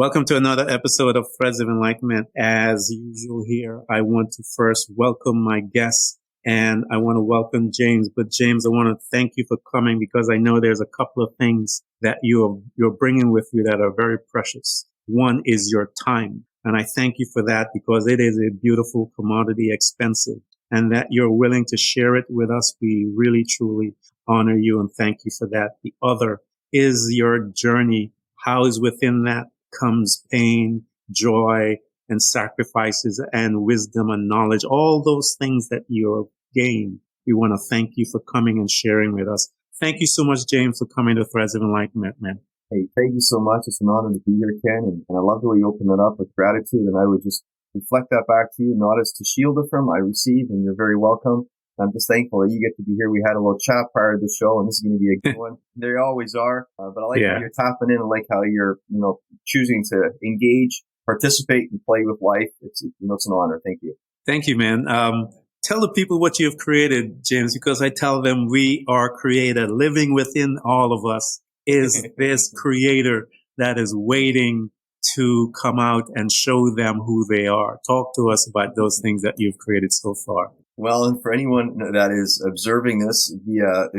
Welcome to another episode of Threads of Enlightenment. As usual here, I want to first welcome my guests and I want to welcome James. But James, I want to thank you for coming because I know there's a couple of things that you're bringing with you that are very precious. One is your time. And I thank you for that because it is a beautiful commodity, expensive, and that you're willing to share it with us. We really, truly honor you and thank you for that. The other is your journey. How is within that comes pain, joy, and sacrifices and wisdom and knowledge, all those things that you've gained. We want to thank you for coming and sharing with us. Thank you so much, James, for coming to Threads of Enlightenment, man. Hey, thank you so much. It's an honor to be here, Ken, and I love the way you open it up with gratitude, and I would just reflect that back to you, not as to shield it from, I receive, and you're very welcome. I'm just thankful that you get to be here. We had a little chat prior to the show, and this is going to be a good one. They always are. But I like how you're tapping in. I like how you're, choosing to engage, participate, and play with life. It's an honor. Thank you. Thank you, man. Tell the people what you've created, James, because I tell them we are created. Living within all of us is this creator that is waiting to come out and show them who they are. Talk to us about those things that you've created so far. Well, and for anyone that is observing this via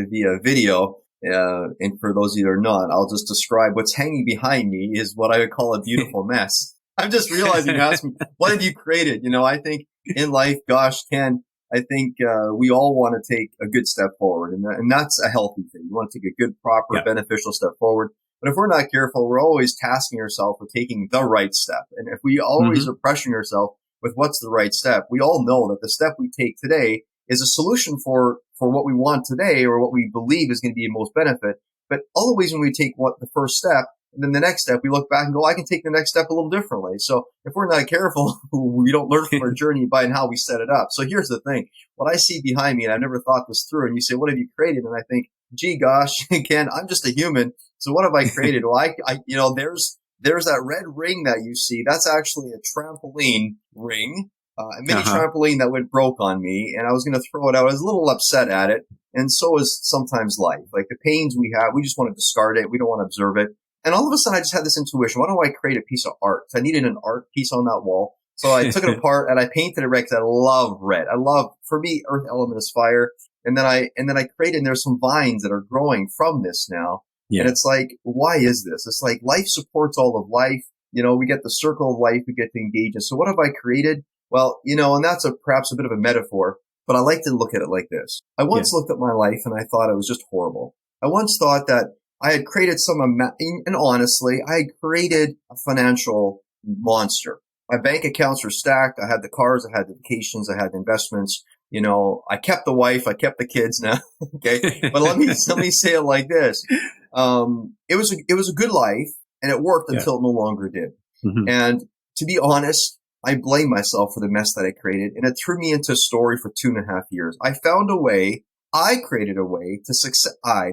video, and for those of you that are not, I'll just describe what's hanging behind me is what I would call a beautiful mess. I'm just realizing you asked me, what have you created? I think in life, gosh, Ken, I think we all want to take a good step forward, and that's a healthy thing. You want to take a good, proper, beneficial step forward. But if we're not careful, we're always tasking ourselves with taking the right step. And if we always are pressuring ourselves with what's the right step, we all know that the step we take today is a solution for what we want today or what we believe is going to be the most benefit. But always when we take the first step, and then the next step, we look back and go, I can take the next step a little differently. So if we're not careful, we don't learn from our journey by how we set it up. So here's the thing. What I see behind me, and I've never thought this through, and you say, what have you created? And I think, gee, gosh, Ken, I'm just a human. So what have I created? Well, there's that red ring that you see. That's actually a trampoline ring, a mini trampoline that went broke on me, and I was going to throw it out. I was a little upset at it, and so is sometimes life. Like the pains we have, we just want to discard it. We don't want to observe it. And all of a sudden, I just had this intuition. Why don't I create a piece of art? I needed an art piece on that wall. So I took it apart and I painted it red because I love red. For me, earth element is fire. And then I created, and there's some vines that are growing from this now. Yeah. And it's like, why is this? It's like life supports all of life. We get the circle of life we get to engage in. So what have I created? Well, and that's perhaps a bit of a metaphor, but I like to look at it like this. I once looked at my life and I thought it was just horrible. I once thought that I had created and honestly, I had created a financial monster. My bank accounts were stacked. I had the cars, I had the vacations, I had the investments. I kept the wife, I kept the kids now. Okay. But let me say it like this. It was a good life and it worked until it no longer did. Mm-hmm. And to be honest, I blame myself for the mess that I created, and it threw me into a story for 2.5 years. I created a way to success. I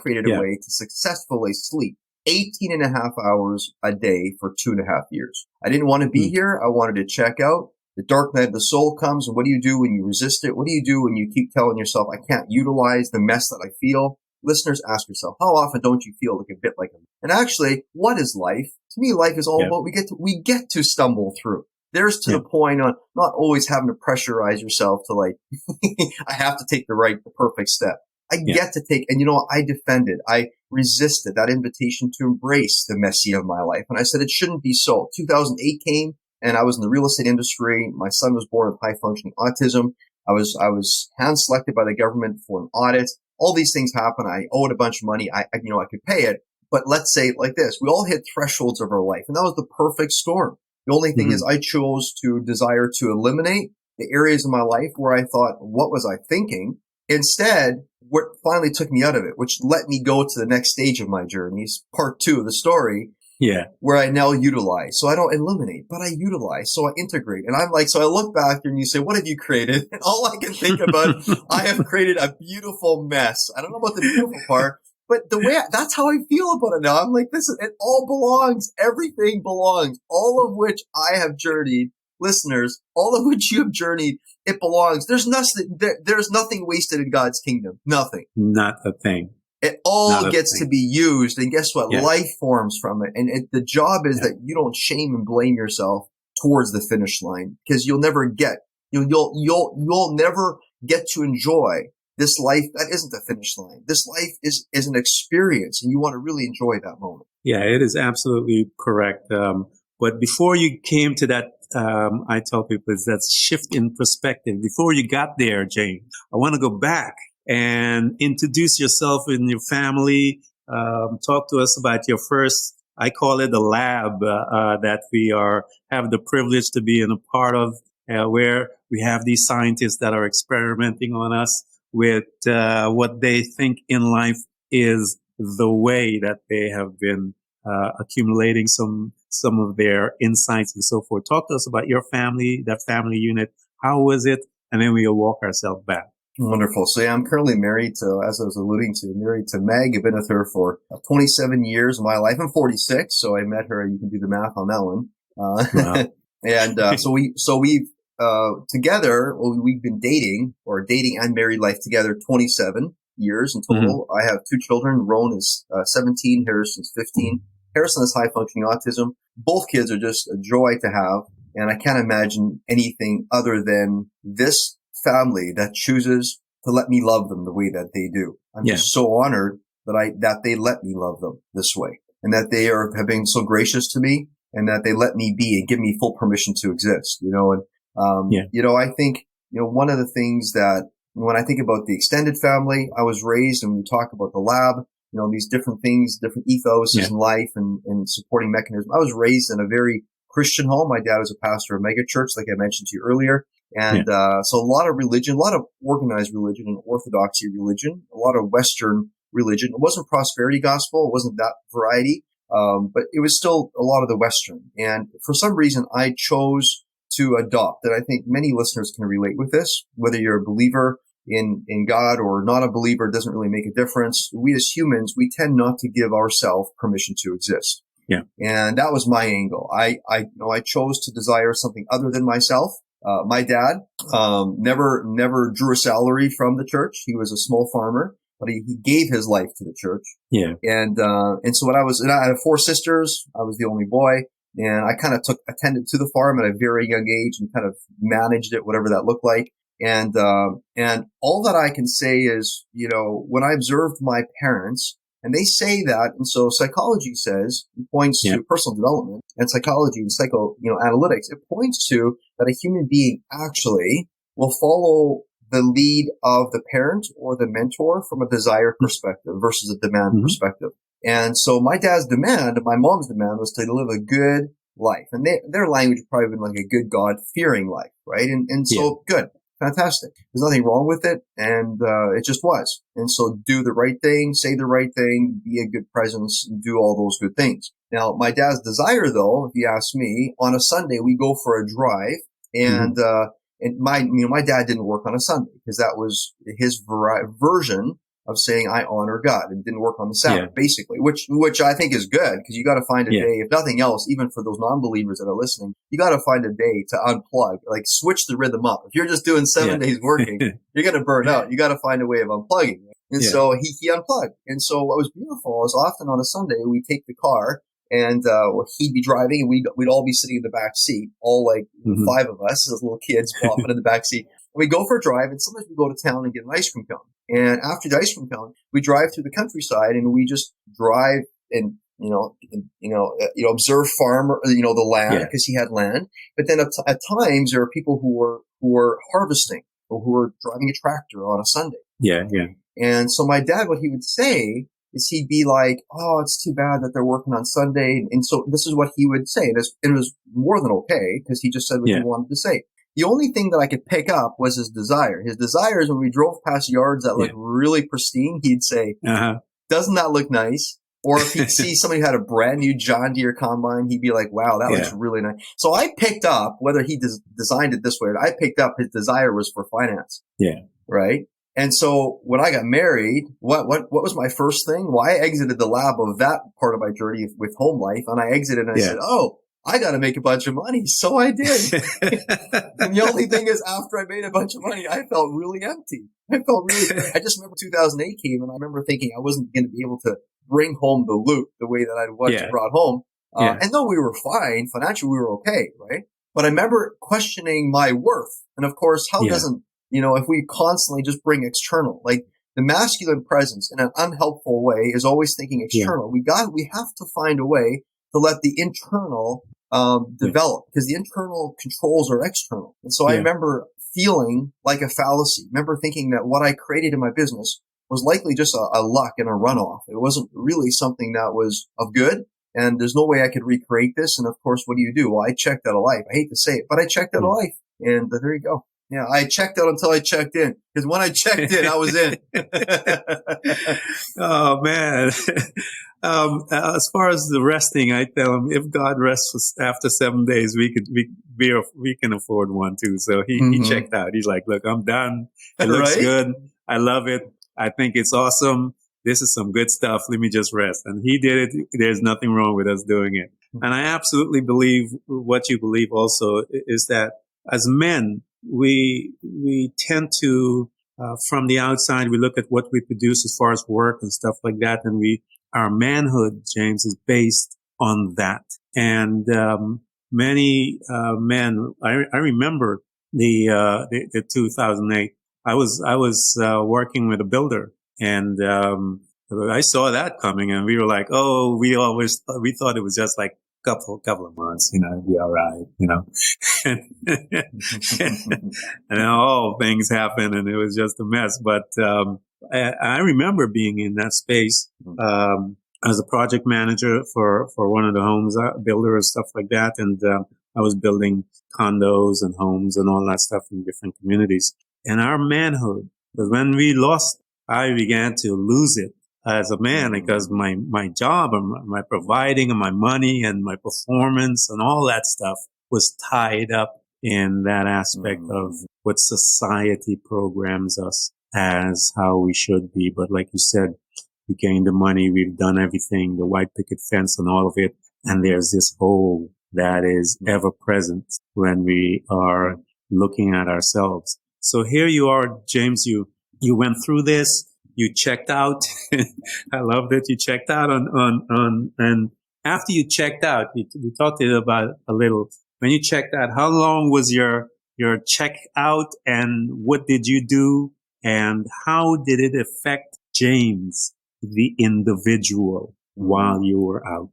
created a way to successfully sleep 18 and a half hours a day for 2.5 years. I didn't want to be here. I wanted to check out. The dark night of the soul comes, and what do you do when you resist it? What do you do when you keep telling yourself, I can't utilize the mess that I feel? Listeners, ask yourself, how often don't you feel like a bit like them? And actually, what is life? To me, life is all about we get to stumble through. There's to the point on not always having to pressurize yourself to like, I have to take the perfect step. I get to take, and I defended, I resisted that invitation to embrace the messy of my life. And I said, it shouldn't be so. 2008 came and I was in the real estate industry. My son was born with high functioning autism. I was hand selected by the government for an audit. All these things happened. I owed a bunch of money. I could pay it. But let's say it like this. We all hit thresholds of our life, and that was the perfect storm. The only thing is I chose to desire to eliminate the areas of my life where I thought, what was I thinking? Instead, what finally took me out of it, which let me go to the next stage of my journeys, part 2 of the story, where I now utilize. So I don't eliminate, but I utilize. So I integrate. And I'm like, so I look back and you say, what have you created? And all I can think about, I have created a beautiful mess. I don't know about the beautiful part, but that's how I feel about it now. I'm like, it all belongs. Everything belongs. All of which I have journeyed. Listeners, all of which you have journeyed, it belongs. There's nothing wasted in God's kingdom. Nothing. Not a thing. It all Not a gets to thing. be used. And guess what? Yeah. Life forms from it. And the job is that you don't shame and blame yourself towards the finish line, because you'll never get to enjoy this life that isn't the finish line. This life is an experience, and you want to really enjoy that moment. Yeah, it is absolutely correct. But before you came to that, I tell people it's that shift in perspective. Before you got there, James, I want to go back and introduce yourself and your family. Talk to us about your first, I call it a lab, that we have the privilege to be in a part of, where we have these scientists that are experimenting on us with, what they think in life is the way that they have been accumulating some of their insights and so forth. Talk to us about your family, that family unit. How was it? And then we'll walk ourselves back. Wonderful. So yeah, I'm currently married to, as I was alluding to, married to Meg. I've been with her for 27 years of my life. I'm 46, so I met her. You can do the math on that one. Wow. And we've together, we've been dating and married life together 27 years in total. I have 2 children. Roan is 17. Harrison's 15. Harrison has high functioning autism. Both kids are just a joy to have, and I can't imagine anything other than this family that chooses to let me love them the way that they do. I'm just so honored that they let me love them this way, and that they have been so gracious to me, and that they let me be and give me full permission to exist. I think one of the things that, when I think about the extended family, I was raised, and we talk about the lab, these different things, different ethos in life and supporting mechanism. I was raised in a very Christian home. My dad was a pastor of a mega church, like I mentioned to you earlier. And so a lot of religion, a lot of organized religion and orthodoxy religion, a lot of Western religion. It wasn't prosperity gospel. It wasn't that variety. But it was still a lot of the Western. And for some reason, I chose to adopt, and I think many listeners can relate with this, whether you're a believer in God or not a believer, doesn't really make a difference. We as humans, we tend not to give ourselves permission to exist. Yeah. And that was my angle. I chose to desire something other than myself. My dad, never drew a salary from the church. He was a small farmer, but he gave his life to the church. Yeah. And so I had 4 sisters. I was the only boy. And I kind of attended to the farm at a very young age and kind of managed it, whatever that looked like. And all that I can say is, when I observed my parents, and they say that, and so psychology says, it points to personal development, and psychology and analytics, it points to that a human being actually will follow the lead of the parent or the mentor from a desired perspective versus a demand perspective. And so my dad's demand and my mom's demand was to live a good life. And their language would probably been like a good God-fearing life, right? And so good. Fantastic. There's nothing wrong with it. And it just was. And so do the right thing, say the right thing, be a good presence, and do all those good things. Now, my dad's desire, though, if you ask me, on a Sunday, we go for a drive. And my dad didn't work on a Sunday because that was his version of saying I honor God, and didn't work on the Sabbath, basically, which I think is good, because you got to find a day, if nothing else, even for those non-believers that are listening, you got to find a day to unplug, like switch the rhythm up. If you're just doing 7 days working, you're going to burn out. You got to find a way of unplugging. And so he unplugged. And so what was beautiful is often on a Sunday, we take the car, and he'd be driving, and we'd all be sitting in the back seat, all like 5 of us as little kids popping in the back seat. We go for a drive, and sometimes we go to town and get an ice cream cone. And after the ice cream cone, we drive through the countryside, and we just drive and observe farmer, the land, because he had land. But then at times there are people who were harvesting, or who were driving a tractor on a Sunday. Yeah. And so my dad, what he would say is he'd be like, "Oh, it's too bad that they're working on Sunday." And so this is what he would say. And it was more than okay, because he just said what he wanted to say. The only thing that I could pick up was his desire. His desire is when we drove past yards that looked really pristine, he'd say, "Doesn't that look nice?" Or if he'd see somebody who had a brand new John Deere combine, he'd be like, "Wow, that looks really nice." So I picked up, whether he designed it this way, I picked up his desire was for finance. Yeah. Right? And so when I got married, what was my first thing? Well, I exited the lab of that part of my journey with home life, and I exited and I said, "Oh, I got to make a bunch of money. So I did. And the only thing is, after I made a bunch of money, I felt really empty. I just remember 2008 came, and I remember thinking I wasn't going to be able to bring home the loot the way that I once Yeah. brought home. Yeah. And though we were fine, financially we were okay, right? But I remember questioning my worth. And of course, how doesn't, if we constantly just bring external, like the masculine presence in an unhelpful way is always thinking external. We have to find a way to let the internal develop, because the internal controls are external. And so I remember feeling like a fallacy. I remember thinking that what I created in my business was likely just a luck and a runoff. It wasn't really something that was of good. And there's no way I could recreate this. And of course, what do? Well, I checked out of life. I hate to say it, but I checked out of life. And there you go. Yeah, I checked out until I checked in. Because when I checked in, I was in. Oh, man. As far as the resting, I tell him if God rests after 7 daars, we can afford one too. So he checked out. He's like, look, I'm done. It looks good. I love it. I think it's awesome. This is some good stuff. Let me just rest. And he did it. There's nothing wrong with us doing it. And I absolutely believe what you believe also is that as men, we tend to, from the outside, we look at what we produce as far as work and stuff like that. And our manhood, James, is based on that. And, many, men, I remember the 2008, I was working with a builder, and I saw that coming, and we were like, oh, we thought it was just like couple of months, it'd be all right, and then all things happened, and it was just a mess. But I remember being in that space as a project manager for one of the homes builder and stuff like that, and I was building condos and homes and all that stuff in different communities. And our manhood, because when we lost, I began to lose it as a man, because my job and my providing and my money and my performance and all that stuff was tied up in that aspect of what society programs us as how we should be. But like you said, we gained the money, we've done everything, the white picket fence and all of it. And there's this hole that is ever present when we are looking at ourselves. So here you are, James, you went through this, you checked out. I love that you checked out and after you checked out, we talked about a little, when you checked out, how long was your check out, and what did you do, and how did it affect James, the individual, while you were out?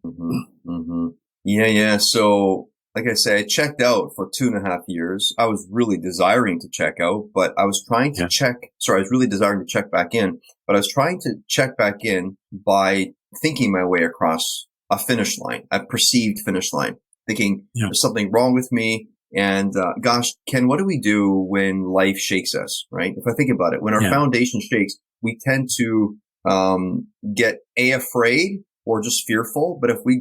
Yeah. So, like I said, I checked out for 2.5 years. I was really desiring to check out, but I was trying to I was really desiring to check back in, but I was trying to check back in by thinking my way across a finish line, a perceived finish line, thinking there's something wrong with me. And, gosh, Ken, what do we do when life shakes us, right? If I think about it, when our foundation shakes, we tend to, get afraid or just fearful. But if we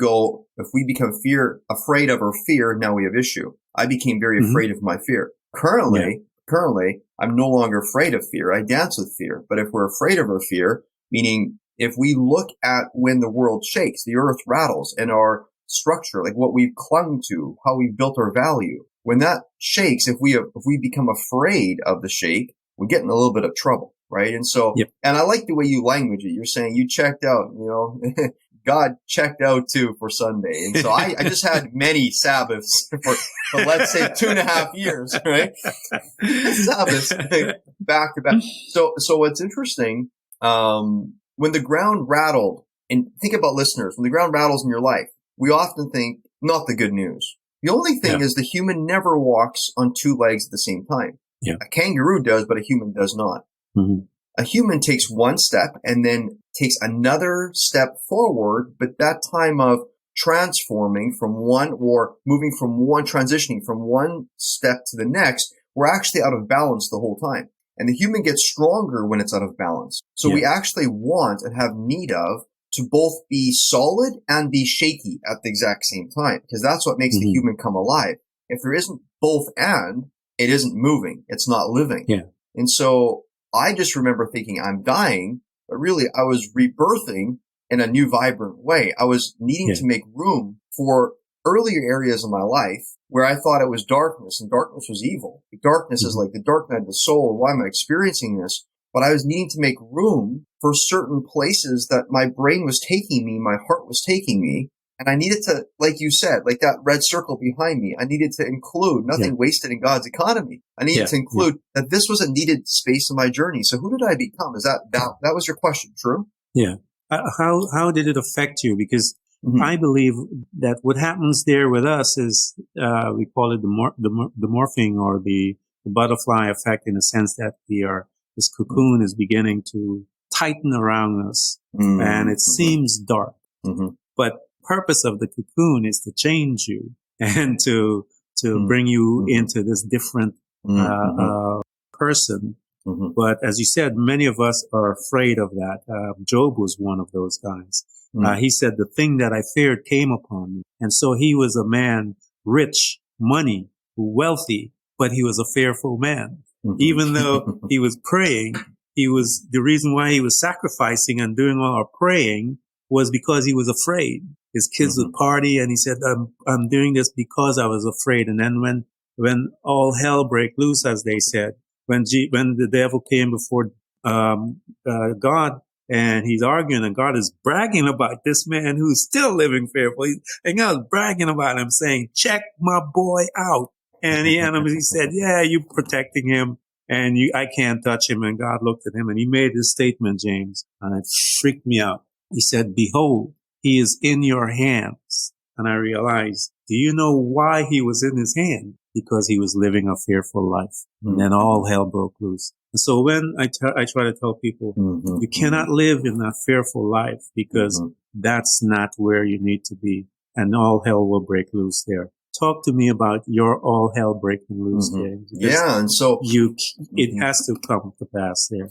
become afraid of our fear, now we have issue. I became very afraid of my fear. Currently, I'm no longer afraid of fear. I dance with fear. But if we're afraid of our fear, meaning if we look at when the world shakes, the earth rattles, and our structure, like what we've clung to, how we've built our value, when that shakes, if we become afraid of the shake, we get in a little bit of trouble, right? And so, and I like the way you language it. You're saying you checked out, God checked out too for Sunday. And so I just had many Sabbaths for let's say 2.5 years, right? Sabbaths back to back. So what's interesting, when the ground rattled, and think about listeners, when the ground rattles in your life, we often think not the good news. The only thing is the human never walks on 2 legs at the same time. A kangaroo does, but a human does not. A human takes one step and then takes another step forward, but that time of transforming from one, or moving from one, transitioning from one step to the next, we're actually out of balance the whole time. And the human gets stronger when it's out of balance. So we actually want and have need of to both be solid and be shaky at the exact same time, because that's what makes the human come alive. If there isn't both and, it isn't moving. It's not living. And so I just remember thinking I'm dying, but really I was rebirthing in a new vibrant way. I was needing to make room for earlier areas of my life where I thought it was darkness and darkness was evil. Darkness is like the dark night of the soul. Why am I experiencing this? But I was needing to make room for certain places that my brain was taking me, my heart was taking me. And I needed to, like you said, like that red circle behind me, I needed to include nothing wasted in God's economy. I needed to include that this was a needed space in my journey. So who did I become? Is that was your question, true? Yeah. How did it affect you? Because I believe that what happens there with us is, we call it the morphing or the butterfly effect, in the sense that this cocoon is beginning to tighten around us, and it seems dark, but purpose of the cocoon is to change you and to bring you into this different person. But as you said, many of us are afraid of that. Job was one of those guys. He said, the thing that I feared came upon me. And so he was a man, rich, money, wealthy, but he was a fearful man. Even though he was praying, the reason why he was sacrificing and doing all our praying was because he was afraid. His kids would party, and he said, I'm doing this because I was afraid. And then when all hell break loose, as they said, when the devil came before God, and he's arguing, and God is bragging about this man who's still living fearful. And God's bragging about him, saying, check my boy out. And he said, yeah, you protecting him, and I can't touch him. And God looked at him, and he made this statement, James, and it freaked me out. He said, behold, he is in your hands. And I realized, do you know why he was in his hand? Because he was living a fearful life. And then all hell broke loose. And so when I try to tell people, you cannot live in a fearful life, because that's not where you need to be. And all hell will break loose there. Talk to me about your all hell breaking loose, James. Yeah, and so it has to come to pass there,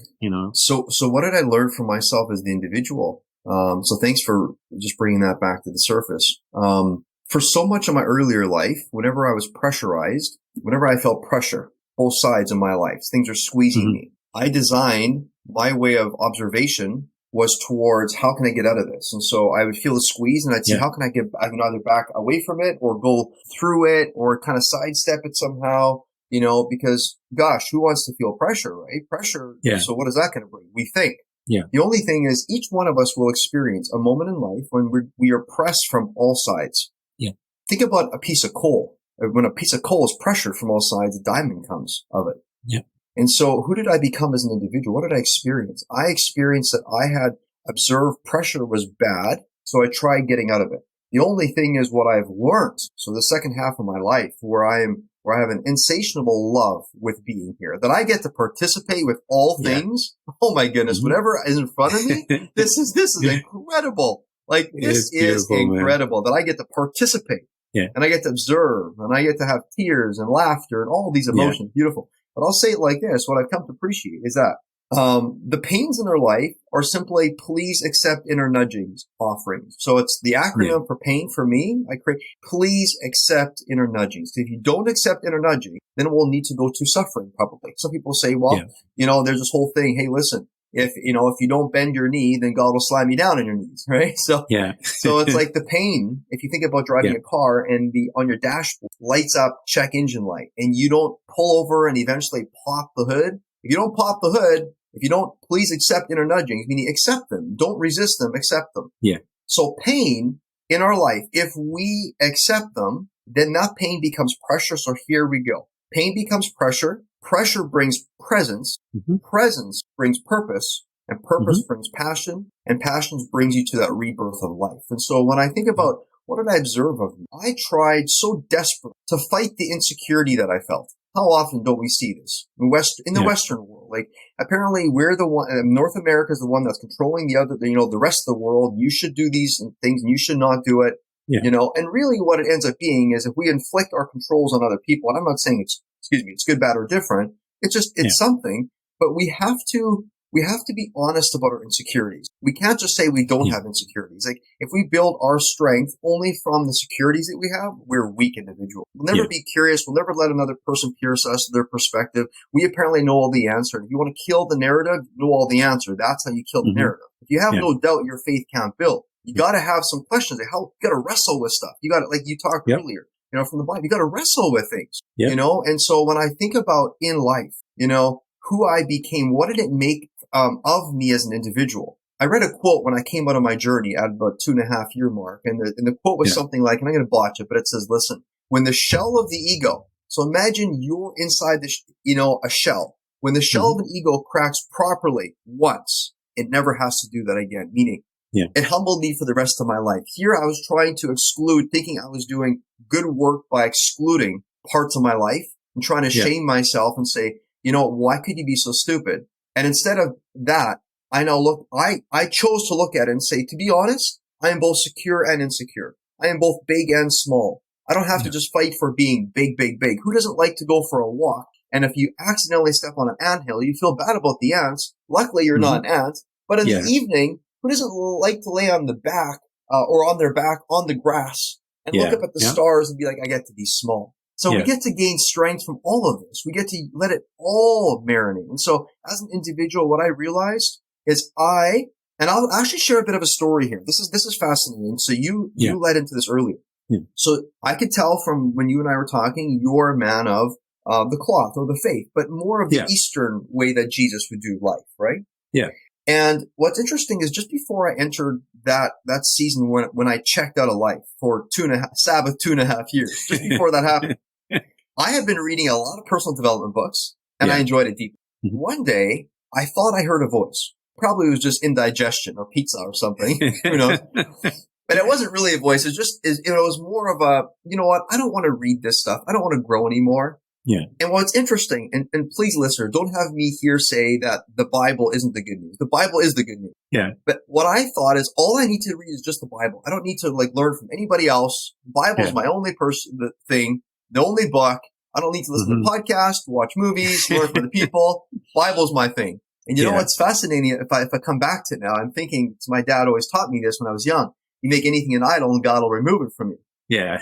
So what did I learn for myself as the individual? So thanks for just bringing that back to the surface. For so much of my earlier life, whenever I was pressurized, whenever I felt pressure, both sides of my life, things are squeezing me. I designed my way of observation was towards how can I get out of this? And so I would feel the squeeze, and I'd say, how can I can either back away from it or go through it or kind of sidestep it somehow, because gosh, who wants to feel pressure, right? Pressure. Yeah. So what is that going to bring? We think. Yeah. The only thing is each one of us will experience a moment in life when we are pressed from all sides. Yeah. Think about a piece of coal. When a piece of coal is pressured from all sides, a diamond comes of it. Yeah. And so who did I become as an individual? What did I experience? I experienced that I had observed pressure was bad, so I tried getting out of it. The only thing is what I've learned. So the second half of my life where I have an insatiable love with being here, that I get to participate with all things. Oh my goodness, whatever is in front of me, this is incredible. Like this is incredible, man, that I get to participate. Yeah. And I get to observe, and I get to have tears and laughter and all these emotions. Beautiful. But I'll say it like this. What I've come to appreciate is that the pains in our life are simply please accept inner nudgings offerings. So it's the acronym for pain for me. I create please accept inner nudgings. If you don't accept inner nudging, then we'll need to go to suffering probably. Some people say, well, there's this whole thing. Hey, listen, if you don't bend your knee, then God will slam you down on your knees, right? So it's like the pain. If you think about driving a car and on your dashboard lights up check engine light, and you don't pull over and eventually pop the hood. If you don't pop the hood, if you don't please accept inner nudgings, meaning accept them, don't resist them, accept them. Yeah. So pain in our life, if we accept them, then that pain becomes pressure. So here we go. Pain becomes pressure. Pressure brings presence. Presence brings purpose, and purpose brings passion, and passion brings you to that rebirth of life. And so when I think about what did I observe of you, I tried so desperate to fight the insecurity that I felt. How often don't we see this in the Western world? Like apparently we're the one, North America is the one that's controlling the rest of the world. You should do these things and you should not do it. And really what it ends up being is if we inflict our controls on other people, and I'm not saying it's good, bad, or different. It's something, but we have to be honest about our insecurities. We can't just say we don't have insecurities. Like if we build our strength only from the securities that we have, we're weak individuals. We'll never be curious. We'll never let another person pierce us, their perspective. We apparently know all the answer. If you want to kill the narrative, know all the answer. That's how you kill the narrative. If you have no doubt, your faith can't build. You got to have some questions. Like you got to wrestle with stuff. You got to, like you talked Yep. earlier, from the Bible, you got to wrestle with things, Yep. And so when I think about in life, who I became, what did it make of me as an individual? I read a quote when I came out of my journey at about 2.5-year mark. And the quote was something like, and I'm going to botch it, but it says, listen, when the shell of the ego, so imagine you're inside a shell. When the shell of an ego cracks properly once, it never has to do that again. Meaning, it humbled me for the rest of my life. Here I was trying to exclude, thinking I was doing good work by excluding parts of my life and trying to shame myself and say, why could you be so stupid? And instead of that, I now I chose to look at it and say, to be honest, I am both secure and insecure. I am both big and small. I don't have to just fight for being big, big, big. Who doesn't like to go for a walk? And if you accidentally step on an anthill, you feel bad about the ants. Luckily, you're not an ant. But in the evening, who doesn't like to lay on the back or on their back on the grass and look up at the stars and be like, I get to be small. So we get to gain strength from all of this. We get to let it all marinate. And so as an individual, what I realized is and I'll actually share a bit of a story here. This is fascinating. So you led into this earlier. So I could tell from when you and I were talking, you're a man of the cloth or the faith, but more of the Eastern way that Jesus would do life, right? Yeah. And what's interesting is just before I entered that season when I checked out of life for 2.5 years, just before that happened, I had been reading a lot of personal development books and I enjoyed it deeply. One day I thought I heard a voice. Probably it was just indigestion or pizza or something. Who knows? But it wasn't really a voice. It was more of a, you know what? I don't want to read this stuff. I don't want to grow anymore. Yeah. And what's interesting, and please, listener, don't have me here say that the Bible isn't the good news. The Bible is the good news. Yeah. But what I thought is all I need to read is just the Bible. I don't need to learn from anybody else. The Bible is my only thing, the only book. I don't need to listen to podcasts, watch movies, learn from the people. Bible's my thing. And you know what's fascinating? If I come back to it now, I'm thinking, my dad always taught me this when I was young. You make anything an idol and God will remove it from you. Yeah.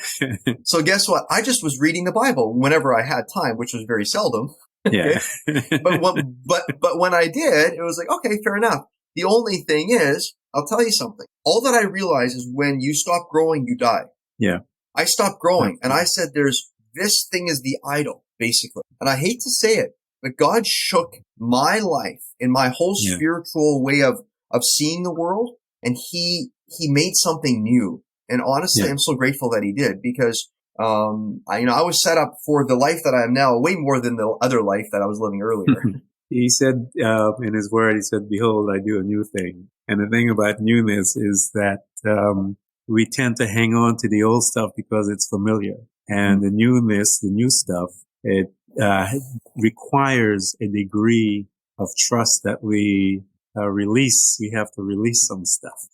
So guess what? I just was reading the Bible whenever I had time, which was very seldom. Yeah. but when I did, it was like, okay, fair enough. The only thing is, I'll tell you something. All that I realize is when you stop growing, you die. Yeah. I stopped growing and I said, this thing is the idol, basically. And I hate to say it, but God shook my life in my whole spiritual way of seeing the world. And he made something new. And honestly, I'm so grateful that he did because, I was set up for the life that I am now way more than the other life that I was living earlier. He said, in his word, he said, behold, I do a new thing. And the thing about newness is that, we tend to hang on to the old stuff because it's familiar. And the newness, the new stuff, it, requires a degree of trust that we, release. We have to release some stuff.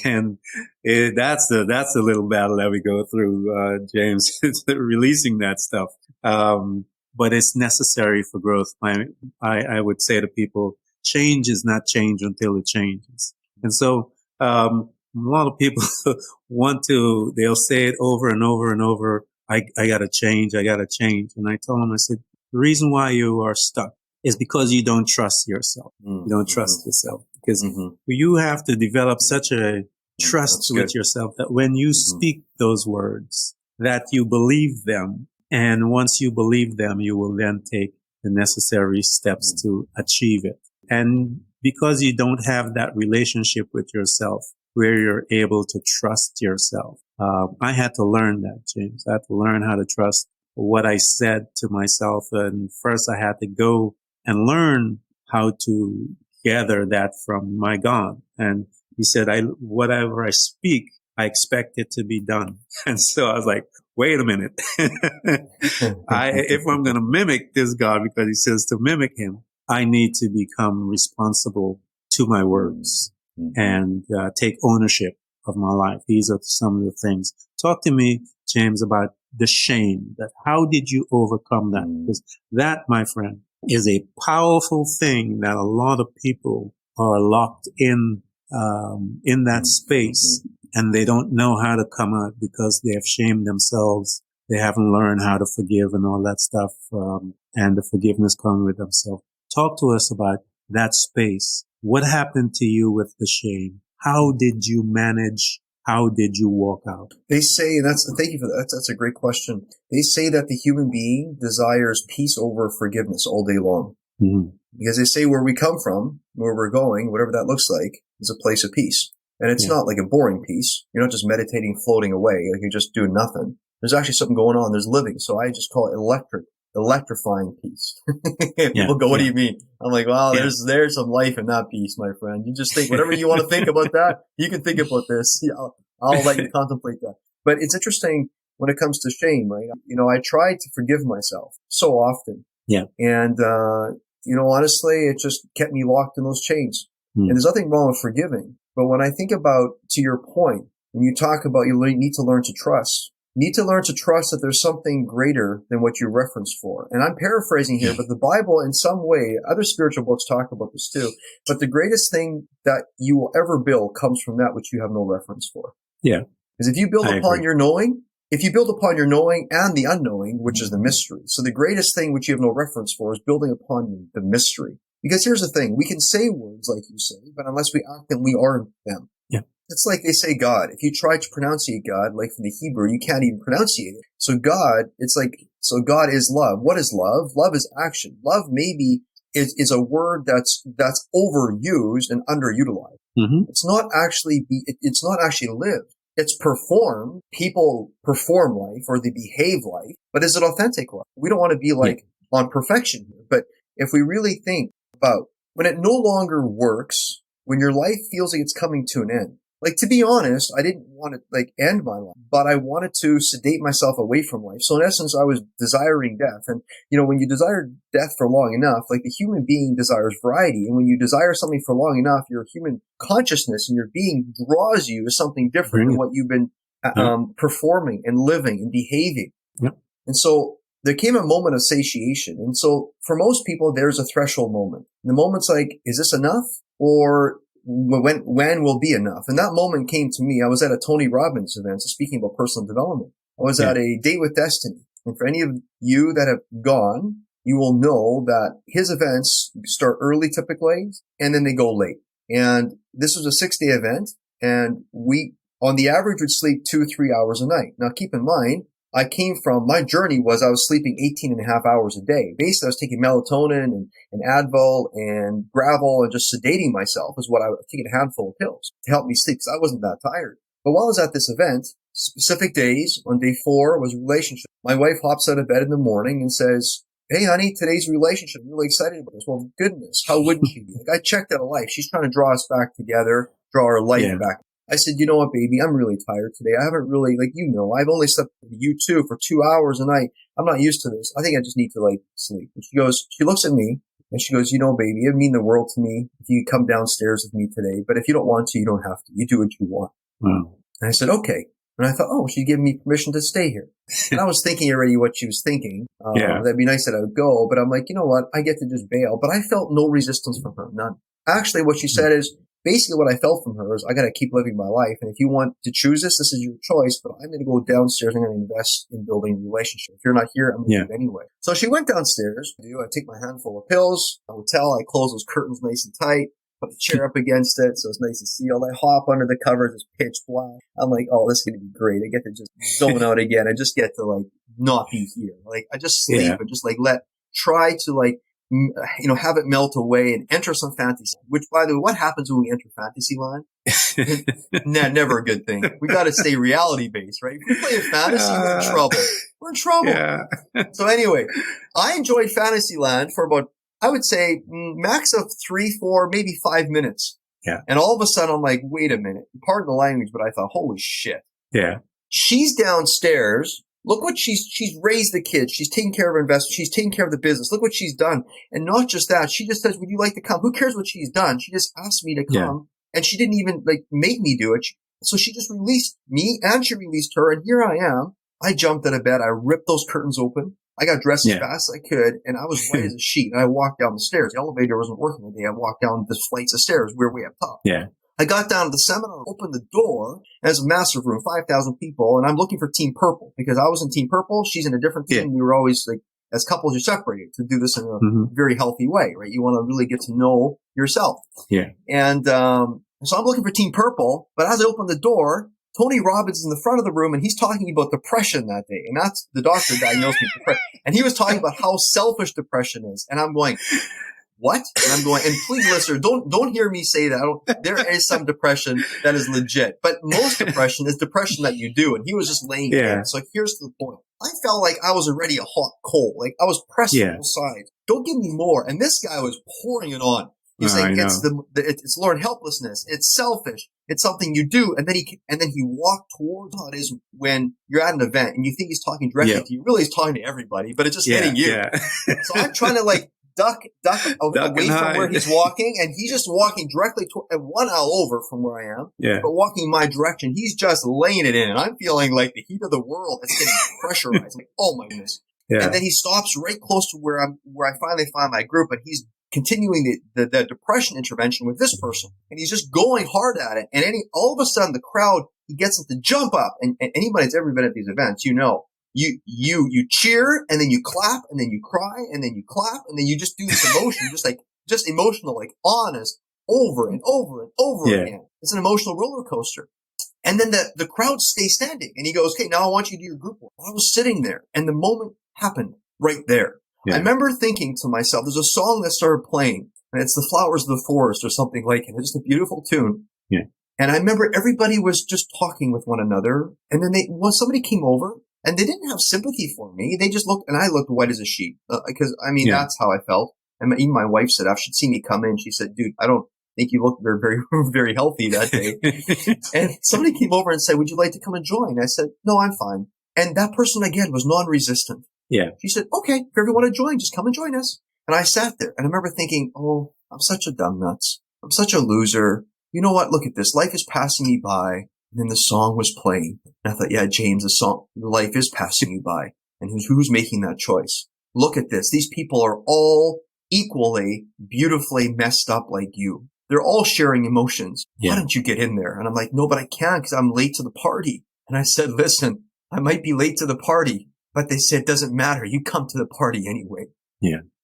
And that's a little battle that we go through, James, releasing that stuff. But it's necessary for growth. I would say to people, change is not change until it changes. And so, a lot of people they'll say it over and over and over. I gotta change. I gotta change. And I told them, I said, the reason why you are stuck is because you don't trust yourself. You don't trust yourself because you have to develop such a trust with yourself that when you speak those words, that you believe them. And once you believe them, you will then take the necessary steps to achieve it. And because you don't have that relationship with yourself where you're able to trust yourself, I had to learn that, James. I had to learn how to trust what I said to myself. And first I had to go and learn how to gather that from my God. And he said, whatever I speak, I expect it to be done. And so I was like, wait a minute. If I'm going to mimic this God, because he says to mimic him, I need to become responsible to my words and take ownership of my life. These are some of the things. Talk to me, James, about the shame. That how did you overcome that? Because that, my friend, is a powerful thing that a lot of people are locked in that space, and they don't know how to come out because they have shamed themselves. They haven't learned how to forgive and all that stuff, and the forgiveness comes with themselves. Talk to us about that space. What happened to you with the shame? How did you manage? How did you walk out? They say, and thank you for that. That's a great question. They say that the human being desires peace over forgiveness all day long. Mm-hmm. Because they say where we come from, where we're going, whatever that looks like, is a place of peace. And it's not like a boring peace. You're not just meditating, floating away, like you're just doing nothing. There's actually something going on. There's living. So I just call it electrifying peace. People go, what do you mean? I'm like, well, there's some life in that peace, my friend. You just think whatever you want to think about that, you can think about this. Yeah, I'll let you contemplate that. But it's interesting when it comes to shame, right? I try to forgive myself so often. Yeah. And, honestly, it just kept me locked in those chains. And there's nothing wrong with forgiving. But when I think about, to your point, when you talk about you need to learn to trust, you need to learn to trust that there's something greater than what you reference for. And I'm paraphrasing here, but the Bible in some way, other spiritual books talk about this too, but the greatest thing that you will ever build comes from that which you have no reference for. Yeah. Because if you build upon your knowing, and the unknowing, which is the mystery. So the greatest thing which you have no reference for is building upon the mystery. Because here's the thing, we can say words like you say, but unless we act them, we are them. Yeah. It's like they say God. If you try to pronunciate God, like from the Hebrew, you can't even pronunciate it. So God, so God is love. What is love? Love is action. Love maybe is a word that's overused and underutilized. Mm-hmm. It's not actually lived. It's performed. People perform life or they behave life, but is it authentic life? We don't want to be on perfection here, but if we really think about when it no longer works, when your life feels like it's coming to an end. Like, to be honest, I didn't want to end my life, but I wanted to sedate myself away from life. So in essence, I was desiring death. And, when you desire death for long enough, like the human being desires variety. And when you desire something for long enough, your human consciousness and your being draws you to something different than what you've been performing and living and behaving. Yep. And so there came a moment of satiation. And so for most people, there's a threshold moment. And the moment's like, is this enough? Or when will be enough? And that moment came to me. I was at a Tony Robbins event, so speaking about personal development. I was at a Date with Destiny. And for any of you that have gone, you will know that his events start early typically, and then they go late. And this was a 6-day event, and we, on the average, would sleep 2-3 hours a night. Now, keep in mind, my journey was I was sleeping 18 and a half hours a day. Basically, I was taking melatonin and Advil and Gravel and just sedating myself is what I was taking a handful of pills to help me sleep because I wasn't that tired. But while I was at this event, specific days, on day 4 was relationship. My wife hops out of bed in the morning and says, "Hey, honey, today's relationship. I'm really excited about this." Well, goodness, how wouldn't she be? I checked out a life. She's trying to draw us back together, draw our life back. I said, "You know what, baby? I'm really tired today. I haven't really, I've only slept with you 2 for 2 hours a night. I'm not used to this. I think I just need to sleep." And she looks at me and she goes, "You know, baby, it would mean the world to me if you come downstairs with me today. But if you don't want to, you don't have to. You do what you want." Wow. And I said, "Okay." And I thought, she'd give me permission to stay here. And I was thinking already what she was thinking. That'd be nice that I would go. But I'm like, you know what? I get to just bail. But I felt no resistance from her. None. Actually, what she said is, basically what I felt from her is I got to keep living my life. And if you want to choose this is your choice, but I'm going to go downstairs. I'm going to invest in building a relationship. If you're not here, I'm going to do it anyway. So she went downstairs. I take my handful of pills, a hotel. I close those curtains nice and tight, put the chair up against it so it's nice and sealed. I hop under the covers. It's pitch black. I'm like, this is going to be great. I get to just zone out again. I just get to not be here. I just sleep and just try to have it melt away and enter some fantasy, which, by the way, what happens when we enter fantasy land? Never a good thing. We got to stay reality based, right? If we play a fantasy, we're in trouble. We're in trouble. Yeah. So anyway, I enjoyed Fantasyland for about, I would say, max of 3, 4, maybe 5 minutes. Yeah. And all of a sudden I'm like, wait a minute. Pardon the language, but I thought, holy shit. Yeah. She's downstairs. Look what she's raised the kids. She's taking care of her investment. She's taking care of the business. Look what she's done. And not just that. She just says, "Would you like to come?" Who cares what she's done? She just asked me to come and she didn't even make me do it. So she just released me and she released her. And here I am. I jumped out of bed. I ripped those curtains open. I got dressed as fast as I could and I was white as a sheet. And I walked down the stairs. The elevator wasn't working today. I walked down the flights of stairs. We were way up top. Yeah. I got down to the seminar, opened the door, and it's a massive room, 5,000 people, and I'm looking for Team Purple because I was in Team Purple. She's in a different team. Yeah. We were always as couples, you're separated to do this in a very healthy way, right? You want to really get to know yourself. Yeah. And, And so I'm looking for Team Purple, but as I open the door, Tony Robbins is in the front of the room and he's talking about depression that day. And that's the doctor diagnosed me with depression. And he was talking about how selfish depression is. And I'm going, what? And I'm going, and please, listener, don't hear me say that. There is some depression that is legit, but most depression is depression that you do. And he was just laying it in. So here's the point. I felt like I was already a hot coal. Like I was pressed on both sides. Don't give me more. And this guy was pouring it on. He's saying it's learned helplessness. It's selfish. It's something you do. And then he walked towards how it is when you're at an event and you think he's talking directly to you. Really, he's talking to everybody, but it's just hitting you. So I'm trying to like duck away from where he's walking, and he's just walking directly to 1 aisle over from where I am, but walking my direction. He's just laying it in, and I'm feeling like the heat of the world is getting pressurized. I'm like, oh my goodness. And then he stops right close to where I finally find my group, and he's continuing the depression intervention with this person, and he's just going hard at it. And all of a sudden, the crowd, he gets them to jump up, and anybody that's ever been at these events, you know. You cheer, and then you clap, and then you cry, and then you clap, and then you just do this emotion, just emotional, like honest, over and over and over again. It's an emotional roller coaster. And then the crowd stays standing, and he goes, okay, now I want you to do your group work. I was sitting there, and the moment happened right there. I remember thinking to myself, there's a song that started playing, and it's The Flowers of the Forest or something like it. It's just a beautiful tune. And I remember everybody was just talking with one another, and then somebody came over, and they didn't have sympathy for me. They just looked, and I looked white as a sheet. Because, that's how I felt. And even my wife said, after she'd seen me come in, she said, dude, I don't think you look very, very, very healthy that day. And somebody came over and said, would you like to come and join? I said, no, I'm fine. And that person, again, was non-resistant. She said, okay, if you ever want to join, just come and join us. And I sat there, and I remember thinking, oh, I'm such a dumb nuts. I'm such a loser. You know what? Look at this. Life is passing me by. And then the song was playing. And I thought, yeah, James, life is passing you by. And who's making that choice? Look at this. These people are all equally, beautifully messed up like you. They're all sharing emotions. Why don't you get in there? And I'm like, no, but I can't because I'm late to the party. And I said, listen, I might be late to the party, but they said, it doesn't matter. You come to the party anyway.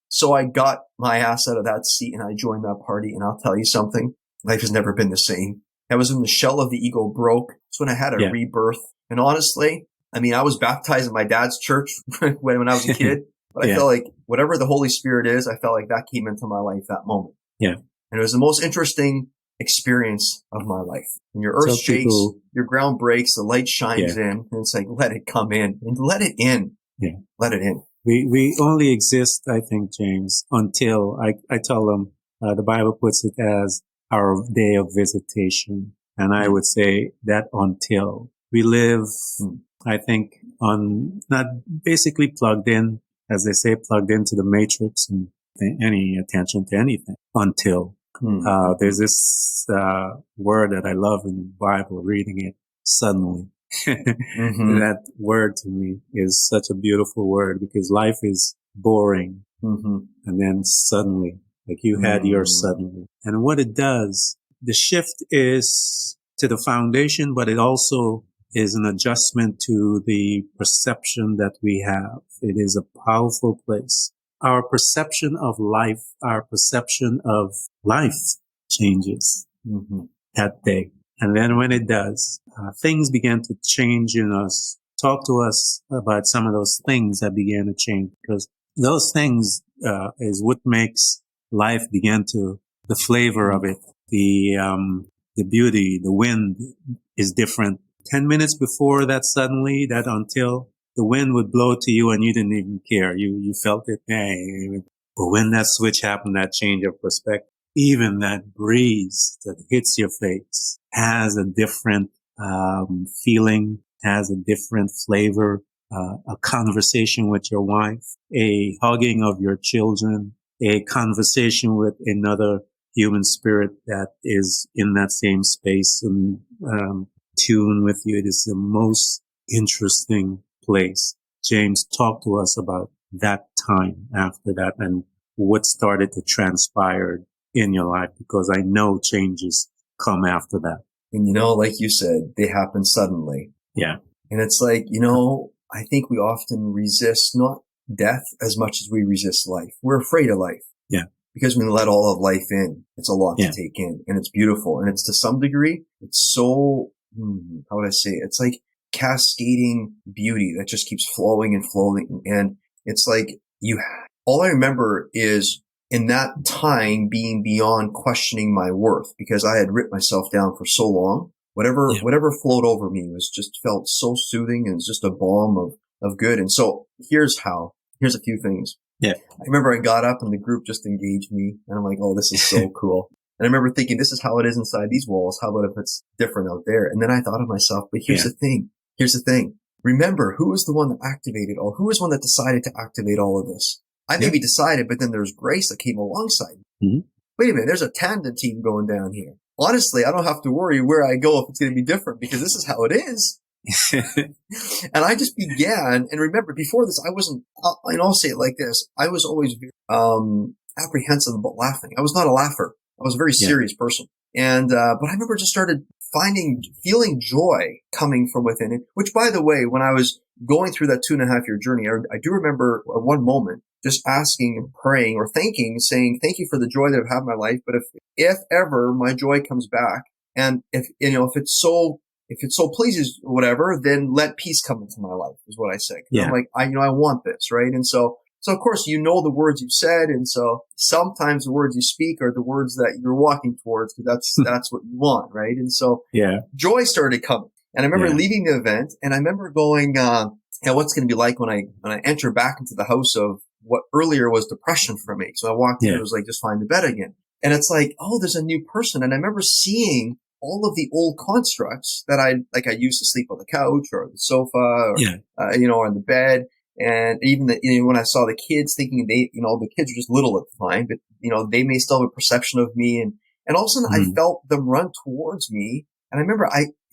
So I got my ass out of that seat and I joined that party. And I'll tell you something. Life has never been the same. I was when the shell of the ego broke. It's when I had a rebirth. And honestly, I was baptized in my dad's church when I was a kid. But I felt like whatever the Holy Spirit is, I felt like that came into my life that moment. And it was the most interesting experience of my life. When your earth shakes, your ground breaks, the light shines in, and it's like, let it come in. And let it in. Let it in. We only exist, I think, James, until I tell them, the Bible puts it as our day of visitation. And I would say that until we live, I think, not basically plugged in, as they say, plugged into the matrix and any attention to anything until there's this word that I love in the Bible, reading it suddenly. That word to me is such a beautiful word because life is boring. And then suddenly, like you had yours suddenly. And what it does, the shift is to the foundation, but it also is an adjustment to the perception that we have. It is a powerful place. Our perception of life changes that day. And then when it does, things began to change in us. Talk to us about some of those things that began to change, because those things is what makes life the flavor of it, the beauty, the wind is different. 10 minutes before that, suddenly, that until the wind would blow to you and you didn't even care. You felt it. But when that switch happened, that change of perspective, even that breeze that hits your face has a different feeling, has a different flavor, a conversation with your wife, a hugging of your children, a conversation with another human spirit that is in that same space and tune with you. It is the most interesting place. James, talk to us about that time after that and what started to transpire in your life, because I know changes come after that. And like you said, they happen suddenly. Yeah. And it's like, I think we often resist not death as much as we resist life. We're afraid of life. Yeah. because when we let all of life in, it's a lot Yeah. to take in, and it's beautiful. And it's, to some degree, it's so, how would I say it? It's like cascading beauty that just keeps flowing and flowing. And it's like all I remember is in that time being beyond questioning my worth, because I had ripped myself down for so long. Whatever flowed over me just felt so soothing, and it's just a balm of good. And so here's a few things. Yeah. I remember I got up and the group just engaged me, and I'm like, oh, this is so cool. And I remember thinking, this is how it is inside these walls. How about if it's different out there? And then I thought to myself, but here's the thing. Here's the thing. Remember, who was the one that activated who was one that decided to activate all of this? I maybe decided, but then there's grace that came alongside. Mm-hmm. Wait a minute, there's a tandem team going down here. Honestly, I don't have to worry where I go if it's going to be different, because this is how it is. And I just began, and remember, before this, I wasn't, and I'll say it like this, I was always apprehensive about laughing. I was not a laugher. I was a very serious person. And, but I remember just started feeling joy coming from within it, which, by the way, when I was going through that 2.5-year journey, I do remember one moment just asking and praying or saying, thank you for the joy that I've had in my life. But if ever my joy comes back, and if it's so pleases whatever, then let peace come into my life, is what I say. I'm like, I want this, right? And so of course, the words you've said. And so sometimes the words you speak are the words that you're walking towards, because that's what you want, right? And so joy started coming. And I remember leaving the event, and I remember going, what's going to be like when I enter back into the house of what earlier was depression for me. So I walked in, it was like, just find the bed again. And it's like, oh, there's a new person. And I remember seeing all of the old constructs that I used to sleep on the couch or the sofa or, on the bed. And even when I saw the kids, thinking the kids were just little at the time, but, they may still have a perception of me. And all of a sudden I felt them run towards me. And I remember